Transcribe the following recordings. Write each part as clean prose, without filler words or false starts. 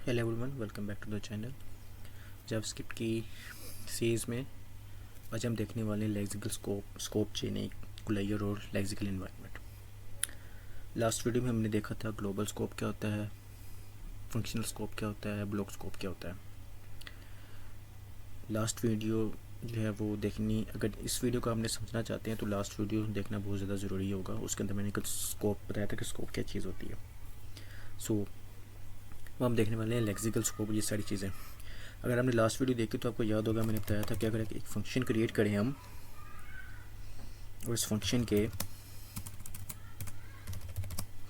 Hello everyone, welcome back to the channel. JavaScript की series में आज हम देखने वाले हैं लेक्सिकल स्कोप चेन, एक लेयर और लेक्सिकल एनवायरनमेंट। लास्ट वीडियो में हमने देखा था ग्लोबल स्कोप क्या होता है, फंक्शनल स्कोप क्या होता है, ब्लॉक स्कोप क्या होता है। लास्ट वीडियो जो है वो देखनी, अगर इस वीडियो को आपने समझना चाहते हैं तो लास्ट वीडियो देखना बहुत ज़्यादा ज़रूरी होगा। उसके अंदर मैंने कुछ स्कोप बताया था कि स्कोप क्या चीज़ होती है। सो वो हम देखने वाले हैं लेक्सिकल स्कोप, ये सारी चीज़ें। अगर आपने लास्ट वीडियो देखी तो आपको याद होगा मैंने बताया था कि अगर एक फंक्शन क्रिएट करें हम, और इस फंक्शन के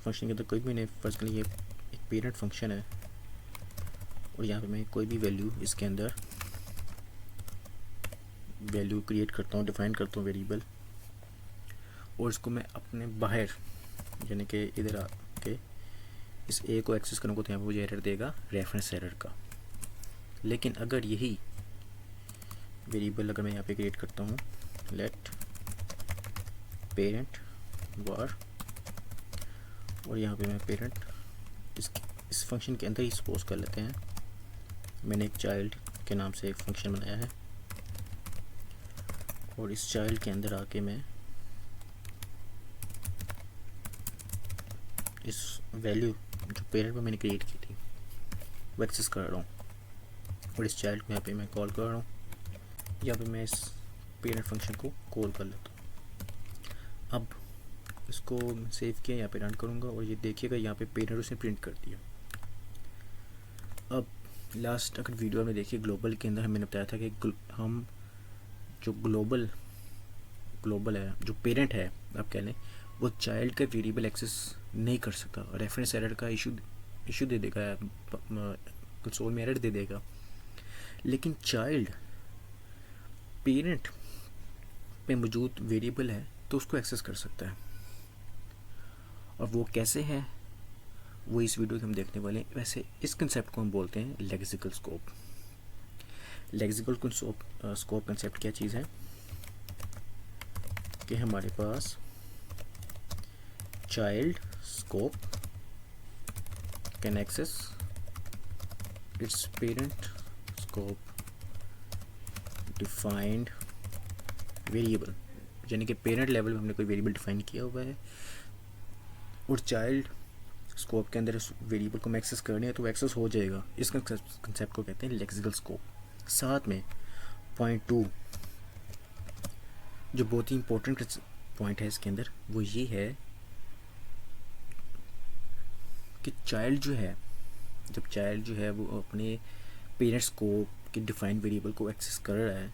अंदर कोई भी नहीं, फर्स्ट के लिए एक पेरेंट फंक्शन है और यहाँ पे मैं कोई भी वैल्यू इसके अंदर वैल्यू क्रिएट करता हूँ, डिफाइन करता हूँ वेरिएबल, और इसको मैं अपने बाहर यानी कि इधर आके इस ए को एक्सेस करूँगा तो यहाँ पर मुझे एरर देगा, रेफरेंस एरर का। लेकिन अगर यही वेरिएबल अगर मैं यहाँ पे क्रिएट करता हूँ, लेट पेरेंट वार, और यहाँ पे मैं पेरेंट इस फंक्शन के अंदर ही सपोज कर लेते हैं मैंने एक चाइल्ड के नाम से एक फंक्शन बनाया है, और इस चाइल्ड के अंदर आके मैं इस वैल्यू जो पेरेंट में मैंने क्रिएट की थी वो एक्सेस कर रहा हूँ, और इस चाइल्ड को यहाँ पे मैं कॉल कर रहा हूँ। यहाँ पे मैं इस पेरेंट फंक्शन को कॉल कर लेता हूँ। अब इसको सेव किया, यहाँ पे रन करूँगा और ये देखिएगा यहाँ पे पेरेंट उसने प्रिंट कर दिया। अब लास्ट अगर वीडियो में देखिए ग्लोबल के अंदर मैंने बताया था कि हम जो ग्लोबल है, जो पेरेंट है आप कह लें, वो चाइल्ड का वेरिएबल एक्सेस नहीं कर सकता, रेफरेंस एरर का इशू दे देगा, कंसोल में एरर दे देगा। लेकिन चाइल्ड पेरेंट पे मौजूद वेरिएबल है तो उसको एक्सेस कर सकता है, और वो कैसे है वो इस वीडियो में हम देखने वाले हैं। वैसे इस कंसेप्ट को हम बोलते हैं lexical scope. Lexical scope concept क्या चीज़ है कि हमारे पास child scope can access its parent scope defined variable, यानी कि पेरेंट लेवल में हमने कोई वेरिएबल डिफाइन किया हुआ है और चाइल्ड स्कोप के अंदर उस वेरिएबल को मैं एक्सेस करनी है तो एक्सेस हो जाएगा। इस कंसेप्ट को कहते हैं लेक्सिकल स्कोप। साथ में पॉइंट 2 जो बहुत ही इंपॉर्टेंट पॉइंट है इसके अंदर वो ये है कि चाइल्ड जो है, जब चाइल्ड जो है वो अपने पेरेंट्स को के डिफाइंड वेरिएबल को एक्सेस कर रहा है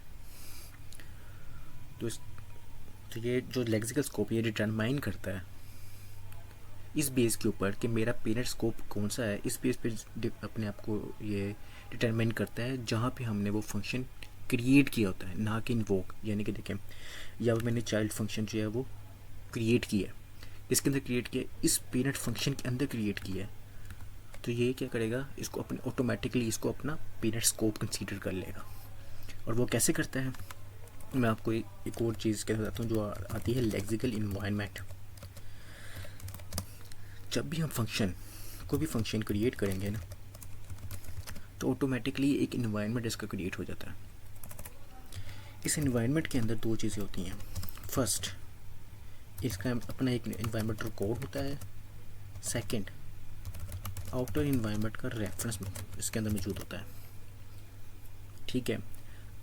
तो ये जो लेक्सिकल स्कोप ये डिटरमाइन करता है इस बेस के ऊपर कि मेरा पेरेंट स्कोप कौन सा है। इस बेस पे अपने आप को ये डिटरमाइन करता है जहाँ पे हमने वो फंक्शन क्रिएट किया होता है, ना कि इन्वोक। यानी कि देखें या मैंने चाइल्ड फंक्शन जो है वो क्रिएट किया है, इसके अंदर क्रिएट किया, इस पेरेंट फंक्शन के अंदर क्रिएट किया है, तो ये क्या करेगा, इसको अपने ऑटोमेटिकली इसको अपना पेरेंट स्कोप कंसीडर कर लेगा। और वो कैसे करता है मैं आपको एक और चीज़ कह बताता हूँ जो आती है लेक्सिकल इन्वायरमेंट। जब भी हम कोई भी फंक्शन क्रिएट करेंगे ना तो ऑटोमेटिकली एक इन्वायरमेंट इसका क्रिएट हो जाता है। इस इन्वायरमेंट के अंदर दो चीज़ें होती हैं। फर्स्ट, इसका अपना एक इन्वायरमेंटल कोड होता है। सेकंड, आउटर इन्वायरमेंट का रेफरेंस इसके अंदर मौजूद होता है। ठीक है,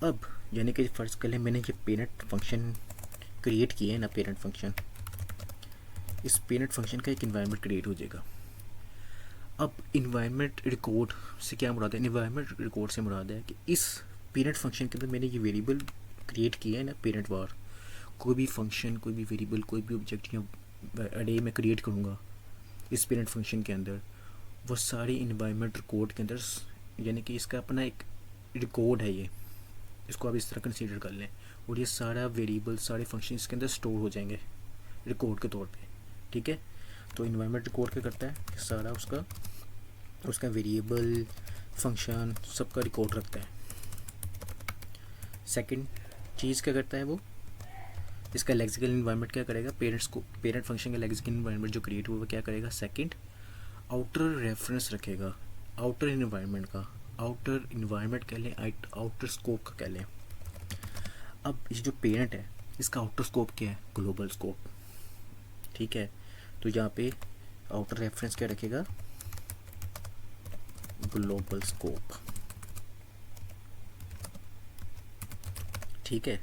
अब यानी कि फर्स्ट के लिए मैंने ये पेरेंट फंक्शन क्रिएट किए है ना, पेरेंट फंक्शन, इस पेरेंट फंक्शन का एक इन्वायरमेंट क्रिएट हो जाएगा। अब इन्वायरमेंट रिकॉर्ड से क्या मुराद है? इन्वायरमेंट रिकॉर्ड से मुराद है कि इस पेरेंट फंक्शन के अंदर मैंने ये वेरिएबल क्रिएट किया है ना, पेरेंट वार, कोई भी फंक्शन, कोई भी वेरिएबल, कोई भी ऑब्जेक्ट या अरे मैं क्रिएट करूँगा इस पेरेंट फंक्शन के अंदर, वो सारे इन्वायरमेंट रिकॉर्ड के अंदर, यानी कि इसका अपना एक रिकॉर्ड है ये, इसको आप इस तरह कंसीडर कर लें। और ये सारा वेरिएबल, सारे फंक्शन इसके अंदर स्टोर हो जाएंगे रिकॉर्ड के तौर पे। ठीक है, तो इन्वायरमेंट रिकॉर्ड क्या करता है, सारा उसका वेरिएबल, फंक्शन, सबका रिकॉर्ड रखता है। सेकंड चीज़ क्या करता है वो, इसका लेक्सिकल इन्वायरमेंट क्या करेगा, पेरेंट फंक्शन का लेक्सिकल इन्वायरमेंट जो क्रिएट हुआ वो क्या करेगा, सेकंड आउटर रेफरेंस रखेगा आउटर इन्वायरमेंट का, आउटर इन्वायरमेंट कह लें, आउटर स्कोप का कह लें। अब ये जो पेरेंट है इसका आउटर स्कोप क्या है? Global scope. ठीक है, तो यहाँ पे आउटर रेफरेंस क्या रखेगा? Global scope. ठीक है,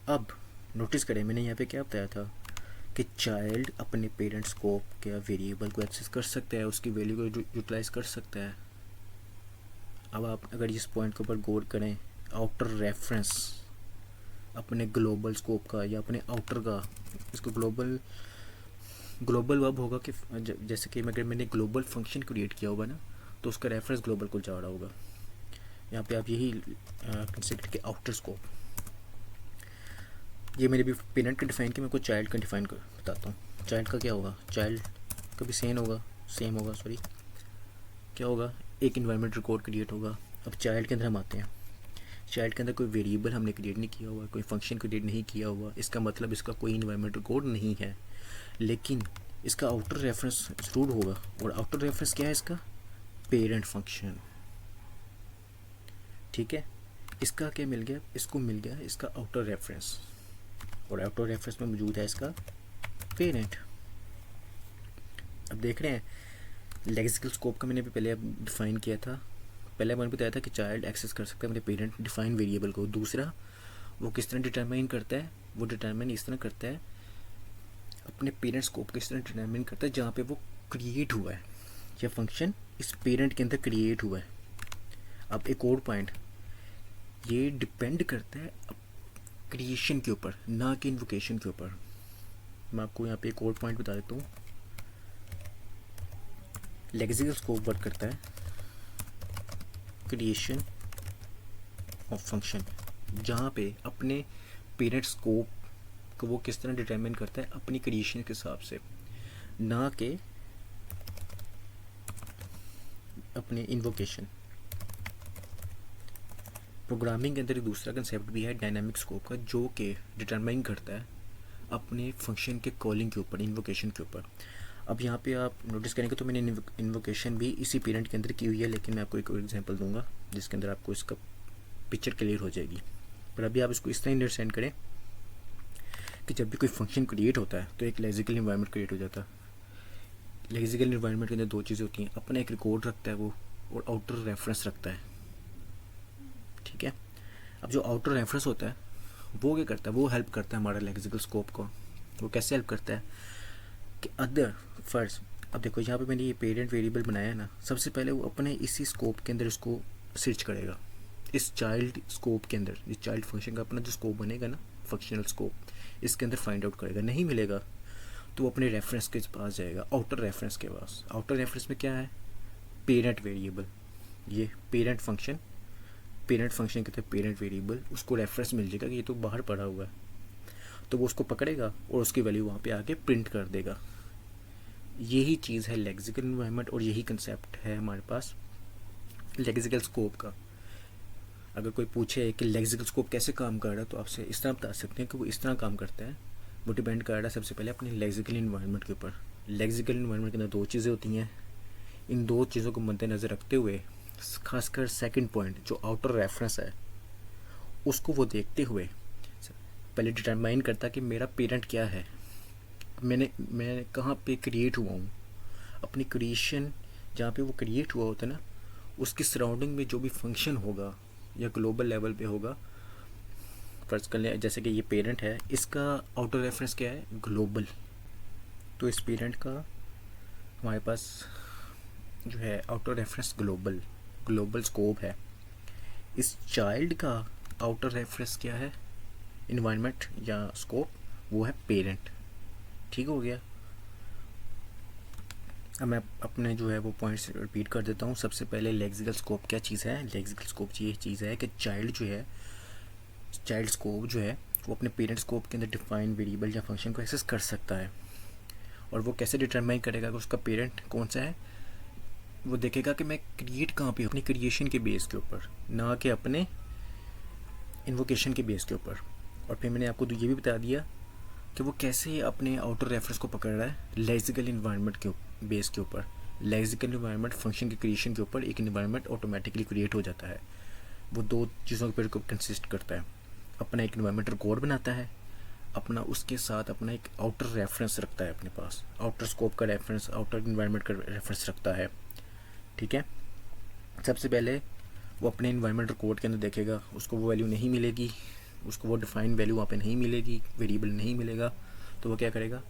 अब नोटिस करें मैंने यहाँ पे क्या बताया था कि चाइल्ड अपने पेरेंट्स को क्या वेरिएबल को एक्सेस कर सकता है, उसकी वैल्यू को यूटिलाइज कर सकता है। अब आप अगर इस पॉइंट के ऊपर गौर करें, आउटर रेफरेंस अपने ग्लोबल स्कोप का या अपने आउटर का, इसको ग्लोबल वर्ब होगा कि जैसे कि अगर मैंने ग्लोबल फंक्शन क्रिएट किया होगा ना तो उसका रेफरेंस ग्लोबल को जा रहा होगा। यहाँ पे आप यही कंसिडर के आउटर स्कोप। ये मैंने भी पेरेंट का डिफाइन किया, मैं को चाइल्ड का डिफाइन कर बताता हूँ। चाइल्ड का क्या होगा? चाइल्ड का भी सेम होगा सॉरी, क्या होगा? एक इन्वायरमेंट रिकॉर्ड क्रिएट होगा। अब चाइल्ड के अंदर हम आते हैं, चाइल्ड के अंदर कोई वेरिएबल हमने क्रिएट नहीं किया हुआ, कोई फंक्शन क्रिएट नहीं किया हुआ, इसका मतलब इसका कोई इन्वायरमेंट रिकॉर्ड नहीं है, लेकिन इसका आउटर रेफरेंस ज़रूर होगा। और आउटर रेफरेंस क्या है इसका? Parent function. ठीक है, इसका क्या मिल गया? इसको मिल गया इसका आउटर रेफरेंस, और आउटर रेफरेंस में मौजूद है इसका पेरेंट। अब देख रहे हैं लेक्सिकल स्कोप का मैंने भी पहले डिफाइन किया था। पहले मैंने बताया था कि चाइल्ड एक्सेस कर सकता है अपने पेरेंट डिफाइन वेरिएबल को। दूसरा, वो किस तरह डिटरमाइन करता है? वो डिटरमाइन इस तरह करता है, अपने पेरेंट स्कोप किस तरह डिटरमाइन करता है जहाँ पे वो क्रिएट हुआ है, या फंक्शन इस पेरेंट के अंदर क्रिएट हुआ है। अब एक और पॉइंट, ये डिपेंड करता है क्रिएशन के ऊपर, ना कि इन्वोकेशन के ऊपर। मैं आपको यहाँ पे एक और पॉइंट बता देता हूँ। लेक्सिकल स्कोप वर्क करता है क्रिएशन ऑफ फंक्शन, जहाँ पे अपने पेरेंट स्कोप को वो किस तरह डिटरमाइन करता है अपनी क्रिएशन के हिसाब से, ना कि अपने इन्वोकेशन। प्रोग्रामिंग के अंदर एक दूसरा कंसेप्ट भी है डायनामिक स्कोप का, जो कि डिटरमाइन करता है अपने फंक्शन के कॉलिंग के ऊपर, इन्वोकेशन के ऊपर। अब यहाँ पे आप नोटिस करेंगे तो मैंने इन्वोकेशन भी इसी पेरेंट के अंदर की हुई है, लेकिन मैं आपको एक और एग्जांपल दूंगा जिसके अंदर आपको इसका पिक्चर क्लियर हो जाएगी। पर अभी आप इसको इस तरह अंडरस्टैंड करें कि जब भी कोई फंक्शन क्रिएट होता है तो एक लेक्सिकल इन्वायरमेंट क्रिएट हो जाता है। लेक्सिकल इन्वायरमेंट के अंदर दो चीज़ें होती हैं, अपना एक रिकॉर्ड रखता है वो, और आउटर रेफरेंस रखता है। ठीक है, अब जो आउटर रेफरेंस होता है वो क्या करता है? वो हेल्प करता है हमारा लेक्सिकल स्कोप को। वो कैसे हेल्प करता है कि अदर फर्स्ट, अब देखो यहाँ पे मैंने ये पेरेंट वेरिएबल बनाया है ना, सबसे पहले वो अपने इसी स्कोप के अंदर इसको सर्च करेगा, इस चाइल्ड स्कोप के अंदर। इस चाइल्ड फंक्शन का अपना जो स्कोप बनेगा ना, फंक्शनल स्कोप, इसके अंदर फाइंड आउट करेगा। नहीं मिलेगा तो वो अपने रेफरेंस के पास जाएगा, आउटर रेफरेंस के पास। आउटर रेफरेंस में क्या है? पेरेंट वेरिएबल, ये पेरेंट फंक्शन के तहत पेरेंट वेरिएबल, उसको रेफरेंस मिल जाएगा कि ये तो बाहर पड़ा हुआ है, तो वो उसको पकड़ेगा और उसकी वैल्यू वहाँ पे आके प्रिंट कर देगा। यही चीज़ है लेक्सिकल इन्वायरमेंट, और यही कंसेप्ट है हमारे पास लेक्सिकल स्कोप का। अगर कोई पूछे कि लेक्सिकल स्कोप कैसे काम कर रहा है, तो आपसे इस तरह बता सकते हैं कि वो इस तरह काम करता है। वो डिपेंड कर रहा है सबसे पहले अपने लेक्सिकल इन्वायरमेंट के ऊपर। लेक्सिकल इन्वायरमेंट के अंदर दो चीज़ें होती हैं, इन दो चीज़ों को मद्देनज़र रखते हुए, खासकर सेकंड पॉइंट जो आउटर रेफरेंस है उसको वो देखते हुए पहले डिटरमाइन करता कि मेरा पेरेंट क्या है, मैं कहाँ पे क्रिएट हुआ हूँ। अपनी क्रिएशन जहाँ पे वो क्रिएट हुआ होता है ना, उसकी सराउंडिंग में जो भी फंक्शन होगा या ग्लोबल लेवल पे होगा, फर्ज कर लें जैसे कि ये पेरेंट है, इसका आउटर रेफरेंस क्या है? ग्लोबल। तो इस पेरेंट का हमारे पास जो है आउटर रेफरेंस ग्लोबल स्कोप है। इस चाइल्ड का आउटर रेफरेंस क्या है? इन्वायरमेंट या स्कोप, वो है पेरेंट। ठीक हो गया। अब मैं अपने जो है वो पॉइंट्स रिपीट कर देता हूँ। सबसे पहले लेक्सिकल स्कोप क्या चीज़ है? लेक्सिकल स्कोप ये चीज़ है कि चाइल्ड स्कोप जो है वो अपने पेरेंट स्कोप के अंदर डिफाइन वेरिएबल या फंक्शन को एक्सेस कर सकता है। और वो कैसे डिटरमाइन करेगा कि उसका पेरेंट कौन सा है? वो देखेगा कि मैं क्रिएट कहाँ पे हूँ, अपनी क्रिएशन के बेस के ऊपर, ना कि अपने इन्वोकेशन के बेस के ऊपर। और फिर मैंने आपको ये भी बता दिया कि वो कैसे अपने आउटर रेफरेंस को पकड़ रहा है लेक्सिकल इन्वायरमेंट के बेस के ऊपर, लेक्सिकल इन्वायरमेंट फंक्शन के क्रिएशन के ऊपर एक इन्वायरमेंट ऑटोमेटिकली क्रिएट हो जाता है। वो दो चीज़ों के ऊपर कंसिस्ट करता है। अपना एक इन्वायरमेंटल कोड बनाता है, अपना उसके साथ अपना एक आउटर रेफरेंस रखता है, अपने पास आउटर स्कोप का रेफरेंस, आउटर इन्वायरमेंट का रेफरेंस रखता है। ठीक है, सबसे पहले वो अपने इन्वायरमेंटल कोड के अंदर देखेगा, उसको वो वैल्यू नहीं मिलेगी, उसको वो डिफाइन वैल्यू वहाँ पे नहीं मिलेगी, वेरिएबल नहीं मिलेगा, तो वो क्या करेगा,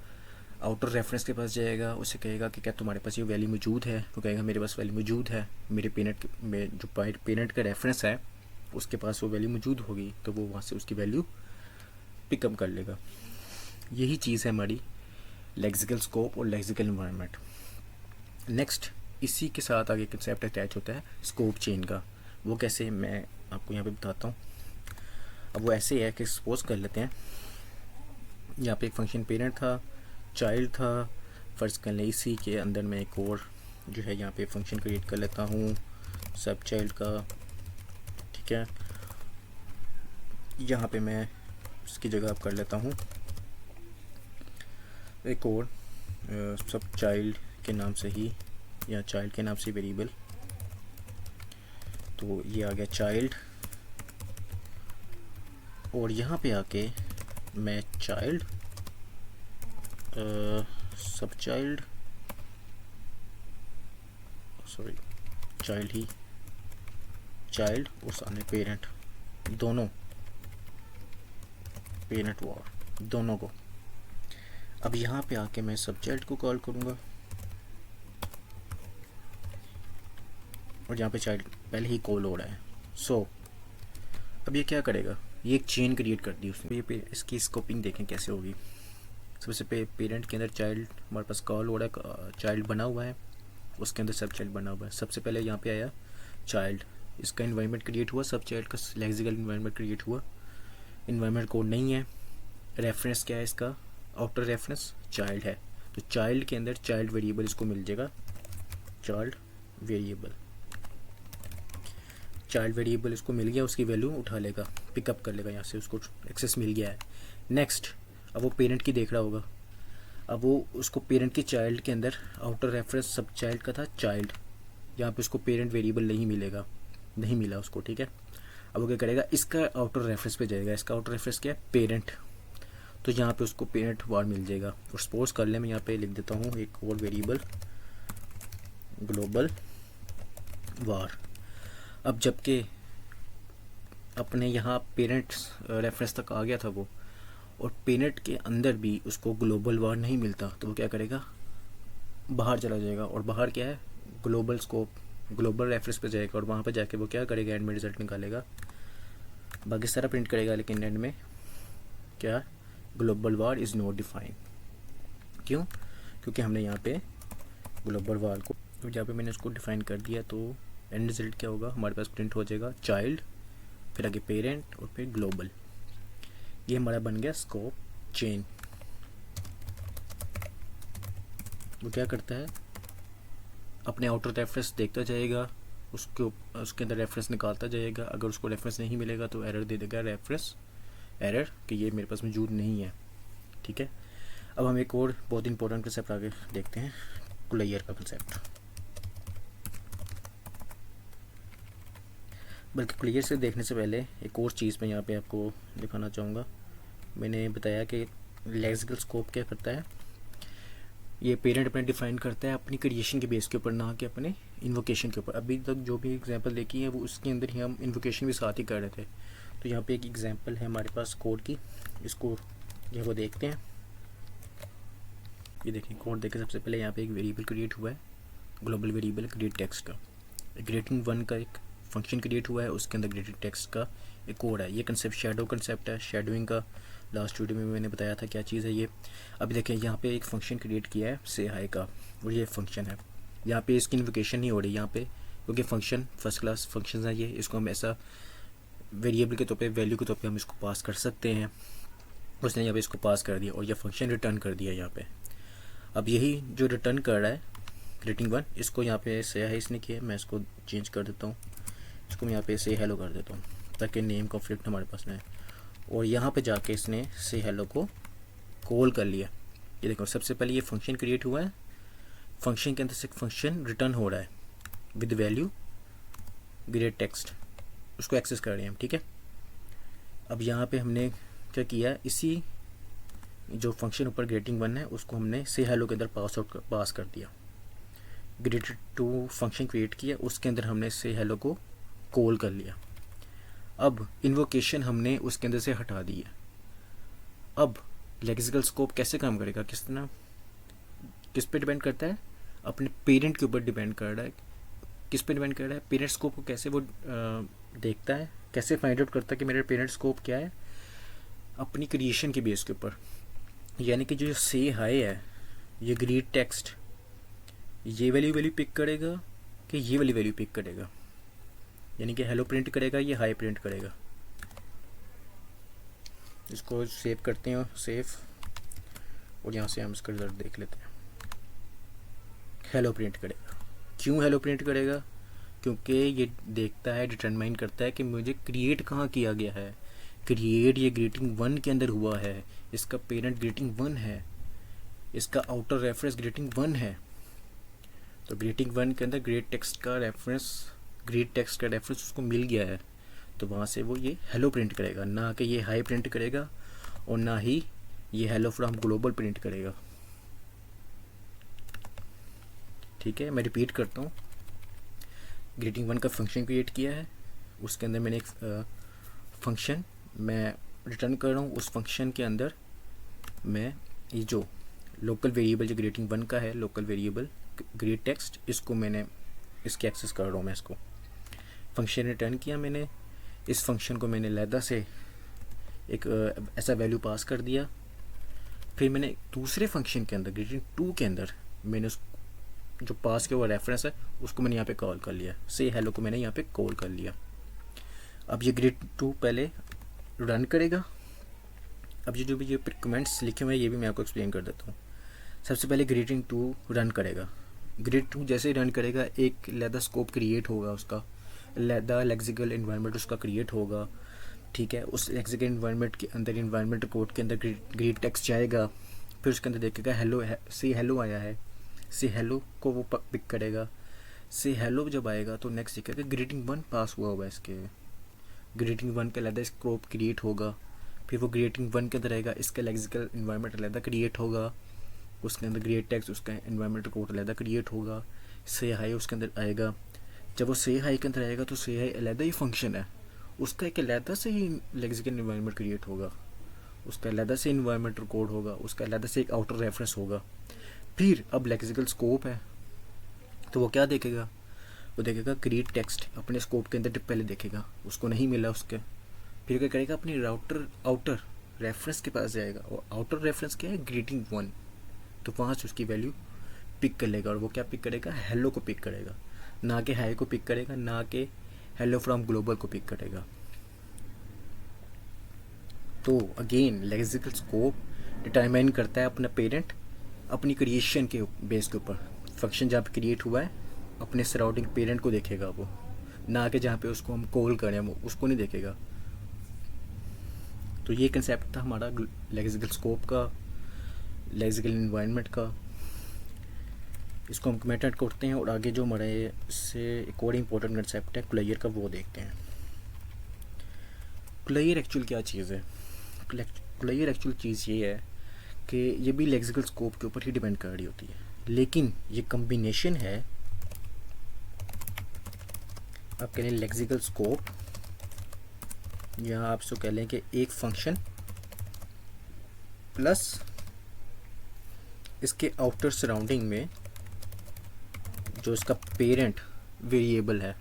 आउटर रेफरेंस के पास जाएगा, उससे कहेगा कि क्या तुम्हारे पास ये वैल्यू मौजूद है, वो कहेगा मेरे पास वैल्यू मौजूद है, मेरे पेरेंट में जो पेरेंट का रेफरेंस है उसके पास वो वैल्यू मौजूद होगी, तो वो वहाँ से उसकी वैल्यू पिकअप कर लेगा। यही चीज़ है हमारी लेक्सिकल स्कोप और लेक्सिकल इन्वायरमेंट। नेक्स्ट इसी के साथ आगे कंसेप्ट अटैच होता है स्कोप चेन का। वो कैसे, मैं आपको यहाँ पे बताता हूँ। अब वो ऐसे है कि सपोज कर लेते हैं यहाँ पे एक फंक्शन पेरेंट था, चाइल्ड था, फ़र्ज़ कर लें इसी के अंदर मैं एक और जो है यहाँ पे फंक्शन क्रिएट कर लेता हूँ सब चाइल्ड का। ठीक है, यहाँ पे मैं इसकी जगह अब कर लेता हूँ एक और सब चाइल्ड के नाम से ही, या चाइल्ड के नाम से वेरिएबल, तो ये आ गया चाइल्ड। और यहाँ पे आके मैं चाइल्ड सब चाइल्ड, सॉरी चाइल्ड ही, चाइल्ड और सामने पेरेंट, दोनों पेरेंट वार दोनों को। अब यहाँ पे आके मैं सब चाइल्ड को कॉल करूँगा और यहाँ पे चाइल्ड पहले ही कॉल हो रहा है। सो अब ये क्या करेगा, ये एक चेन क्रिएट कर दी उसने। ये इसकी स्कोपिंग देखें कैसे होगी। सबसे पेरेंट के अंदर चाइल्ड हमारे पास कॉल हो रहा है, चाइल्ड बना हुआ है, उसके अंदर सब चाइल्ड बना हुआ है। सबसे पहले यहाँ पे आया चाइल्ड, इसका इन्वायरमेंट क्रिएट हुआ, सब चाइल्ड का लेक्सिकल इन्वायरमेंट क्रिएट हुआ, इन्वायरमेंट कोड नहीं है, रेफरेंस क्या है इसका, आउटर रेफरेंस चाइल्ड है, तो चाइल्ड के अंदर चाइल्ड वेरिएबल इसको मिल जाएगा, चाइल्ड वेरिएबल, चाइल्ड वेरिएबल इसको मिल गया, उसकी वैल्यू उठा लेगा, पिकअप कर लेगा, यहाँ से उसको एक्सेस मिल गया है। नेक्स्ट अब वो पेरेंट की देख रहा होगा, अब वो उसको पेरेंट की चाइल्ड के अंदर आउटर रेफरेंस सब चाइल्ड का था चाइल्ड, यहाँ पे उसको पेरेंट वेरिएबल नहीं मिलेगा, नहीं मिला उसको। ठीक है, अब वो क्या करेगा, इसका आउटर रेफरेंस पे जाएगा, इसका आउटर रेफरेंस क्या है पेरेंट, तो यहाँ पे उसको पेरेंट वार मिल जाएगा। और सपोज कर ले मैं यहाँ पे लिख देता हूँ एक और वेरिएबल ग्लोबल वार। अब जबकि अपने यहाँ पेरेंट रेफरेंस तक आ गया था वो, और पेरेंट के अंदर भी उसको ग्लोबल वार नहीं मिलता, तो वो क्या करेगा, बाहर चला जाएगा, और बाहर क्या है, ग्लोबल स्कोप, ग्लोबल रेफरेंस पे जाएगा, और वहाँ पे जाके वो क्या करेगा, एंड में रिजल्ट निकालेगा, बाकी सारा प्रिंट करेगा, लेकिन एंड में क्या, global war is not define. क्यों, क्योंकि हमने यहाँ पे ग्लोबल वार को, जहाँ पे मैंने उसको डिफाइन कर दिया, तो एंड रिजल्ट क्या होगा, हमारे पास प्रिंट हो जाएगा चाइल्ड, फिर आगे पेरेंट और फिर ग्लोबल। ये हमारा बन गया स्कोप चेन। वो क्या करता है, अपने आउटर रेफरेंस देखता जाएगा, उसके अंदर रेफरेंस निकालता जाएगा, अगर उसको रेफरेंस नहीं मिलेगा तो एरर दे देगा, रेफरेंस एरर कि ये मेरे पास मौजूद नहीं है। ठीक है, अब हम एक और बहुत इंपॉर्टेंट कंसेप्ट आगे देखते हैं, क्लियर का कंसेप्ट। बल्कि क्लियर से देखने से पहले एक और चीज़ मैं यहाँ पे आपको दिखाना चाहूँगा। मैंने बताया कि लेक्सिकल स्कोप क्या करता है, ये पेरेंट अपने डिफाइन करता है अपनी क्रिएशन के बेस के ऊपर, ना कि अपने इन्वोकेशन के ऊपर। अभी तक जो भी एग्जांपल देखी है वो उसके अंदर ही हम इन्वोकेशन भी साथ ही कर रहे थे। तो यहाँ पे एक एग्जांपल है हमारे पास कोड की, इसको ये वो देखते हैं। ये देखें कोड देखें, सबसे पहले यहाँ पे एक वेरिएबल क्रिएट हुआ है, ग्लोबल वेरिएबल ग्रेड टेक्स्ट का, ग्रेडिंग 1 का एक फंक्शन क्रिएट हुआ है, उसके अंदर ग्रेडिंग टेक्स्ट का एक कोड है। ये कंसेप्ट शैडो कंसेप्ट है, शैडोइंग का लास्ट वीडियो में मैंने बताया था क्या चीज़ है ये। अभी देखें यहाँ पे एक फंक्शन क्रिएट किया है से हाई का, और ये फंक्शन है, यहाँ पे इसकी इन्वोकेशन नहीं हो रही यहाँ पे, क्योंकि फंक्शन फर्स्ट क्लास फंक्शन है ये, इसको हम ऐसा वेरिएबल के तौर पे, वैल्यू के तौर पे हम इसको पास कर सकते हैं। उसने यहाँ पे इसको पास कर दिया और यह फंक्शन रिटर्न कर दिया यहाँ पे। अब यही जो रिटर्न कर रहा है ग्रीटिंग 1, इसको यहाँ पे से हाई इसने किया है, मैं इसको चेंज कर देता हूँ, इसको मैं यहाँ पे से हेलो कर देता हूँ ताकि नेम कॉन्फ्लिक्ट हमारे पास नहीं है। और यहाँ पे जाके इसने से हेलो को कॉल कर लिया। ये देखो सबसे पहले ये फंक्शन क्रिएट हुआ है, फंक्शन के अंदर से एक फंक्शन रिटर्न हो रहा है विद वैल्यू ग्रेड टेक्स्ट, उसको एक्सेस कर रहे हैं हम, ठीक है। अब यहाँ पे हमने क्या किया, इसी जो फंक्शन ऊपर ग्रेटिंग 1 है उसको हमने से हेलो के अंदर पास कर दिया। ग्रेटेड 2 फंक्शन क्रिएट किया, उसके अंदर हमने से हेलो को कॉल कर लिया। अब इन्वोकेशन हमने उसके अंदर से हटा दी है। अब लेक्सिकल स्कोप कैसे काम करेगा, किस पे डिपेंड करता है, अपने पेरेंट के ऊपर डिपेंड कर रहा है। किस पे डिपेंड कर रहा है, पेरेंट स्कोप को कैसे वो देखता है, कैसे फाइंड आउट करता है कि मेरा पेरेंट स्कोप क्या है, अपनी क्रिएशन के बेस के ऊपर। यानी कि जो से हाई है, ये ग्रीड टेक्स्ट ये वैल्यू पिक करेगा कि ये वाली वैल्यू पिक करेगा, यानी कि हेलो प्रिंट करेगा, ये हाई प्रिंट करेगा। इसको सेव करते हैं, सेव, और यहाँ से हम इसका रिजल्ट देख लेते हैं। हेलो प्रिंट करेगा। क्यों हेलो प्रिंट करेगा, क्योंकि ये देखता है, डिटरमाइन करता है कि मुझे क्रिएट कहाँ किया गया है। क्रिएट ये ग्रीटिंग 1 के अंदर हुआ है, इसका पेरेंट ग्रीटिंग 1 है, इसका आउटर रेफरेंस ग्रीटिंग 1 है। तो ग्रीटिंग 1 के अंदर ग्रीड टेक्स्ट का रेफरेंस उसको मिल गया है, तो वहाँ से वो ये हेलो प्रिंट करेगा, ना कि ये हाई प्रिंट करेगा और ना ही ये हेलो फ्रॉम ग्लोबल प्रिंट करेगा। ठीक है, मैं रिपीट करता हूँ। ग्रीटिंग 1 का फंक्शन क्रिएट किया है, उसके अंदर मैंने एक फंक्शन मैं रिटर्न कर रहा हूँ। उस फंक्शन के अंदर मैं ये जो लोकल वेरिएबल जो ग्रीटिंग 1 का है, लोकल वेरिएबल ग्रीड टेक्स्ट, इसको मैंने इसके एक्सेस कर रहा हूँ। मैं इसको फंक्शन रिटर्न किया मैंने, इस फंक्शन को मैंने लैदा से एक ऐसा वैल्यू पास कर दिया। फिर मैंने दूसरे फंक्शन के अंदर ग्रीटिंग 2 के अंदर मैंने उस जो पास के हुआ रेफरेंस है उसको मैंने यहाँ पे कॉल कर लिया, से हेलो को मैंने यहाँ पे कॉल कर लिया। अब ये ग्रीड 2 पहले रन करेगा। अब ये जो भी ये कमेंट्स लिखे हुए हैं ये भी मैं आपको एक्सप्लेन कर देता हूँ। सबसे पहले ग्रीटिंग 2 रन करेगा। ग्रीड 2 जैसे ही रन करेगा, एक लैदा स्कोप क्रिएट होगा, उसका लैदा लेक्सिकल इन्वायरमेंट उसका क्रिएट होगा। ठीक है, उस लेक्सिकल इन्वायरमेंट के अंदर इन्वायरमेंट कोड के अंदर ग्रीड टेक्स्ट जाएगा, फिर उसके अंदर देखेगा हेलो से हेलो आया है, से हेलो को वो पिक करेगा। से हेलो जब आएगा तो नेक्स्ट देखेगा ग्रीटिंग 1 पास हुआ हुआ है, इसके ग्रीटिंग 1 का लैदा स्कोप क्रिएट होगा। फिर वो ग्रीटिंग 1 के अंदर आएगा, इसका लेक्सिकल इन्वायरमेंट लैदा क्रिएट होगा, उसके अंदर ग्रेड टेक्स्ट उसका इन्वायरमेंट कोड अलहदा क्रिएट होगा। से हाई उसके अंदर आएगा। जब वो से हाई के अंदर आएगा तो से हाई अलहदा ही फंक्शन है, उसका एक अलहदा से ही लेक्सिकल इन्वायरमेंट क्रिएट होगा, उसका अलहदा से इन्वायरमेंट कोड होगा, उसका अलहदा से एक आउटर रेफरेंस होगा। फिर अब लेक्सिकल स्कोप है तो वो क्या देखेगा, वो देखेगा ग्रीड टेक्स्ट अपने स्कोप के अंदर पहले देखेगा, उसको नहीं मिला उसके, फिर क्या करेगा अपनी आउटर रेफरेंस के पास जाएगा, और आउटर रेफरेंस क्या है ग्रीटिंग 1, तो वहाँ से उसकी वैल्यू पिक कर लेगा। और वो क्या पिक करेगा, हेलो को पिक करेगा, ना कि हाई को पिक करेगा, ना कि हेलो फ्रॉम ग्लोबल को पिक करेगा। तो अगेन लेक्सिकल स्कोप डिटरमाइन करता है अपना पेरेंट अपनी क्रिएशन के बेस के ऊपर। फंक्शन जहाँ पे क्रिएट हुआ है अपने सराउंडिंग पेरेंट को देखेगा वो, ना कि जहाँ पे उसको हम कॉल करें वो उसको नहीं देखेगा। तो ये कंसेप्ट था हमारा लेक्सिकल स्कोप का, लेक्सिकल इन्वायरमेंट का। इसको हम कमेंट करते हैं और आगे जो हमारे इससे एक और इम्पोर्टेंट कंसेप्ट है क्लायर का, वो देखते हैं। क्लायर एक्चुअल क्या चीज़ है, क्लायर एक्चुअल चीज़ ये है कि ये भी लेक्सिकल स्कोप के ऊपर ही डिपेंड कर रही होती है, लेकिन ये कम्बिनेशन है। आप कह लें लेक्सिकल स्कोप, या आप इसको कह लें कि एक फंक्शन प्लस इसके आउटर सराउंडिंग में जो इसका पेरेंट वेरिएबल है।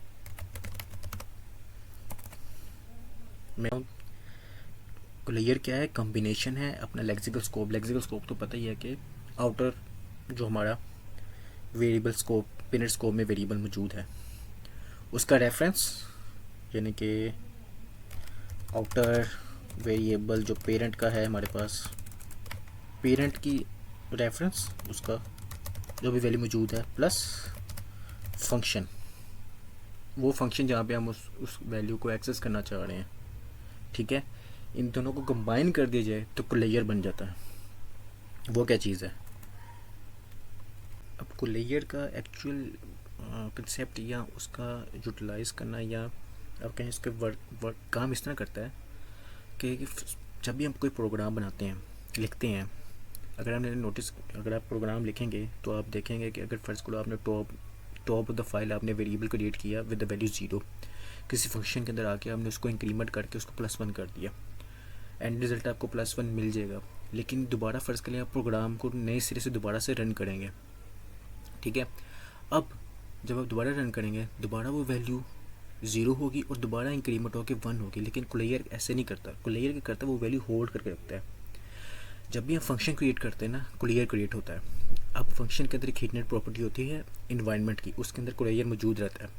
क्लियर क्या है, कॉम्बिनेशन है अपना लेक्सिकल स्कोप। लेक्सिकल स्कोप तो पता ही है कि आउटर जो हमारा वेरिएबल स्कोप पेरेंट स्कोप में वेरिएबल मौजूद है, उसका रेफरेंस यानी कि आउटर वेरिएबल जो पेरेंट का है हमारे पास, पेरेंट की रेफरेंस उसका जो भी वैल्यू मौजूद है, प्लस फंक्शन, वो फंक्शन जहाँ पे हम उस वैल्यू को एक्सेस करना चाह रहे हैं। ठीक है, इन दोनों को कंबाइन कर दिया जाए तो क्लियर बन जाता है। वो क्या चीज़ है, अब कुलेयर का एक्चुअल कंसेप्ट या उसका यूटिलाइज़ करना, या आप कहें इसके वर्क काम इस तरह करता है कि जब भी हम कोई प्रोग्राम बनाते हैं, लिखते हैं, अगर आप प्रोग्राम लिखेंगे तो आप देखेंगे कि अगर फर्स्ट को आपने टॉप ऑफ द फाइल आपने वेरिएबल क्रिएट किया विद द वैल्यू 0, किसी फंक्शन के अंदर आके हमने उसको इंक्रीमेंट करके उसको +1 कर दिया, एंड रिज़ल्ट आपको +1 मिल जाएगा। लेकिन दोबारा फ़र्ज़ करें आप प्रोग्राम को नए सिरे से दोबारा से रन करेंगे, ठीक है। अब जब आप दोबारा रन करेंगे, दोबारा वो वैल्यू 0 होगी और दोबारा इंक्रीमेंट होकर 1 होगी। लेकिन कुलेयर ऐसे नहीं करता। कुलेयर क्या करता है, वो वैल्यू होल्ड करके रखता है। जब भी हम फंक्शन क्रिएट करते हैं ना, कुलेयर क्रिएट होता है। अब फंक्शन के अंदर एक हिडन प्रॉपर्टी होती है इन्वायरमेंट की, उसके अंदर कुलेयर मौजूद रहता है,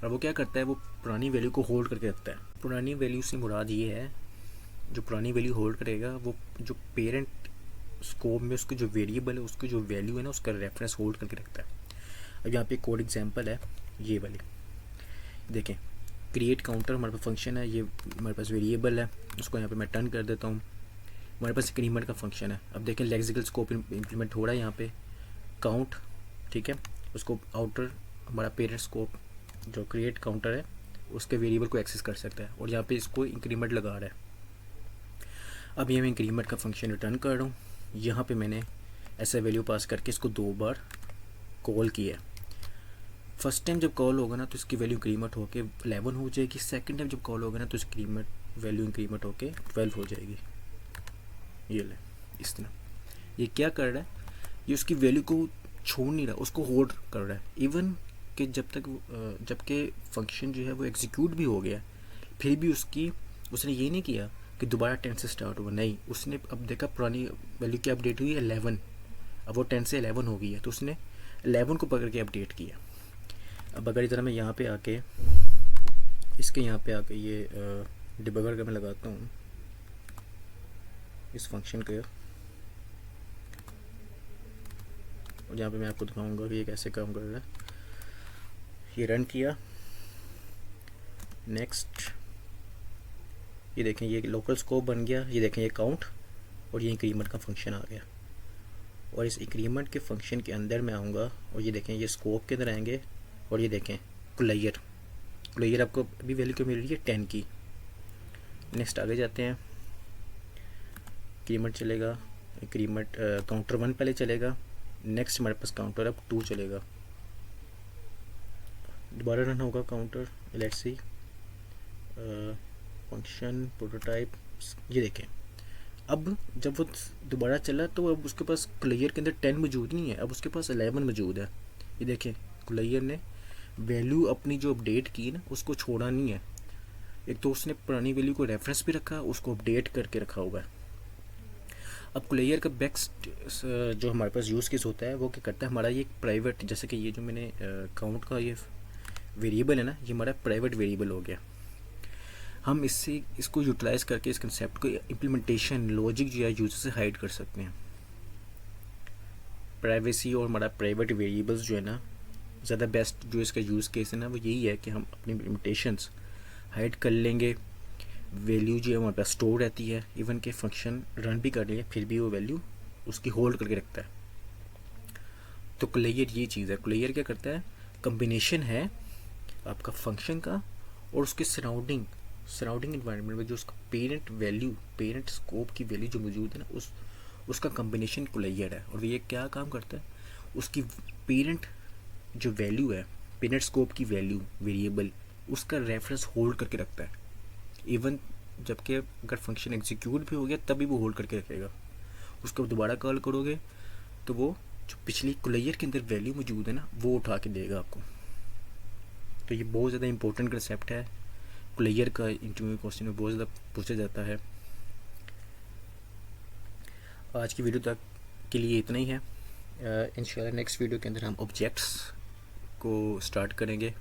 और वो क्या करता है, वो पुरानी वैल्यू को होल्ड करके रखता है। पुरानी वैल्यू से मुराद ये है, जो पुरानी वैल्यू होल्ड करेगा वो जो पेरेंट स्कोप में उसके जो वेरिएबल है, उसकी जो वैल्यू है ना, उसका रेफरेंस होल्ड करके रखता है। अब यहाँ पे कोड एग्जांपल है ये वाली, देखें, क्रिएट काउंटर हमारे पास फंक्शन है, ये हमारे पास वेरिएबल है, उसको यहाँ पे मैं टर्न कर देता हूँ। हमारे पास इंक्रीमेंट का फंक्शन है। अब देखें लेक्सिकल स्कोप इंप्लीमेंट हो रहा है यहाँ पे, काउंट, ठीक है, उसको आउटर हमारा पेरेंट स्कोप जो क्रिएट काउंटर है उसके वेरिएबल को एक्सेस कर सकता है, और यहाँ पे इसको इंक्रीमेंट लगा रहा है। अब ये मैं इंक्रीमेंट का फंक्शन रिटर्न कर रहा हूँ। यहाँ पे मैंने ऐसा वैल्यू पास करके इसको 2 बार कॉल किया है। फर्स्ट टाइम जब कॉल होगा ना तो इसकी वैल्यू इंक्रीमेंट होके 11 हो जाएगी। सेकंड टाइम जब कॉल होगा ना तो इसकी वैल्यू इंक्रीमेंट होके 12 हो जाएगी। ये ले, इस तरह ये क्या कर रहा है, ये उसकी वैल्यू को छोड़ नहीं रहा, उसको होल्ड कर रहा है। इवन कि जबकि फंक्शन जो है वो एग्जीक्यूट भी हो गया, फिर भी उसने ये नहीं किया कि दोबारा 10 से स्टार्ट हुआ, नहीं, उसने अब देखा पुरानी वैल्यू की अपडेट हुई है 11, अब वो 10 से 11 हो गई है, तो उसने 11 को पकड़ के अपडेट किया। अब अगर इधर मैं यहाँ पे आके इसके यहाँ पे आके ये डिबगर का मैं लगाता हूँ इस फंक्शन के, और यहाँ पे मैं आपको दिखाऊंगा कि ये कैसे काम कर रहा है। ये रन किया, नेक्स्ट, ये देखें ये लोकल स्कोप बन गया, ये देखें ये काउंट, और ये इंक्रीमेंट का फंक्शन आ गया। और इस इंक्रीमेंट के फंक्शन के अंदर मैं आऊँगा और ये देखें ये स्कोप के अंदर आएंगे, और ये देखें कुलेयर आपको अभी वैल्यू क्यों मिल रही है 10 की। नेक्स्ट आगे जाते हैं, इंक्रीमेंट चलेगा, इंक्रीमेंट काउंटर 1 पहले चलेगा, नेक्स्ट हमारे पास काउंटर अब 2 चलेगा, दोबारा रन होगा counter, let's see function prototype. ये देखें अब जब वो दोबारा चला तो अब उसके पास कुलेयर के अंदर 10 मौजूद नहीं है, अब उसके पास 11 मौजूद है। ये देखें कुलेयर ने वैल्यू अपनी जो अपडेट की ना उसको छोड़ा नहीं है, एक तो उसने पुरानी वैल्यू को रेफरेंस भी रखा, उसको अपडेट करके रखा हुआ है। अब कुलेयर का बेस्ट जो हमारे पास यूज़ केस होता है वो क्या करता है, हमारा ये प्राइवेट, जैसे कि ये जो मैंने काउंट का ये वेरिएबल है ना, ये हमारा प्राइवेट वेरिएबल हो गया। हम इसको यूटिलाइज़ करके इस कंसेप्ट को इम्प्लीमेंटेशन लॉजिक जो है यूजर से हाइड कर सकते हैं। प्राइवेसी और हमारा प्राइवेट वेरिएबल्स जो है ना, ज़्यादा बेस्ट जो इसका यूज़ केस है ना वो यही है कि हम अपनी इम्प्लीमेंटेशंस हाइड कर लेंगे, वैल्यू जो है हमारे पास स्टोर रहती है, इवन के फंक्शन रन भी कर लेंगे फिर भी वो वैल्यू उसकी होल्ड करके रखता है। तो कुलेयर ये चीज़ है। कुलेयर क्या करता है, कम्बिनेशन है आपका फंक्शन का और उसके सराउंडिंग इन्वायरमेंट में जो उसका पेरेंट स्कोप की वैल्यू जो मौजूद है ना, उसका कम्बिनेशन कुलेयर है। और ये क्या काम करता है, उसकी पेरेंट जो वैल्यू है, पेरेंट स्कोप की वैल्यू वेरिएबल, उसका रेफरेंस होल्ड करके रखता है। इवन जबकि अगर फंक्शन एग्जीक्यूट भी हो गया तभी वो होल्ड करके रखेगा। उसको दोबारा कॉल करोगे तो वो जो पिछली कुलेयर के अंदर वैल्यू मौजूद है ना वो उठा के देगा आपको। तो ये बहुत ज़्यादा इंपॉर्टेंट कंसेप्ट है, कुलेयर का इंटरव्यू क्वेश्चन में बहुत ज़्यादा पूछा जाता है। आज की वीडियो तक के लिए इतना ही है। इंशाल्लाह नेक्स्ट वीडियो के अंदर हम ऑब्जेक्ट्स को स्टार्ट करेंगे।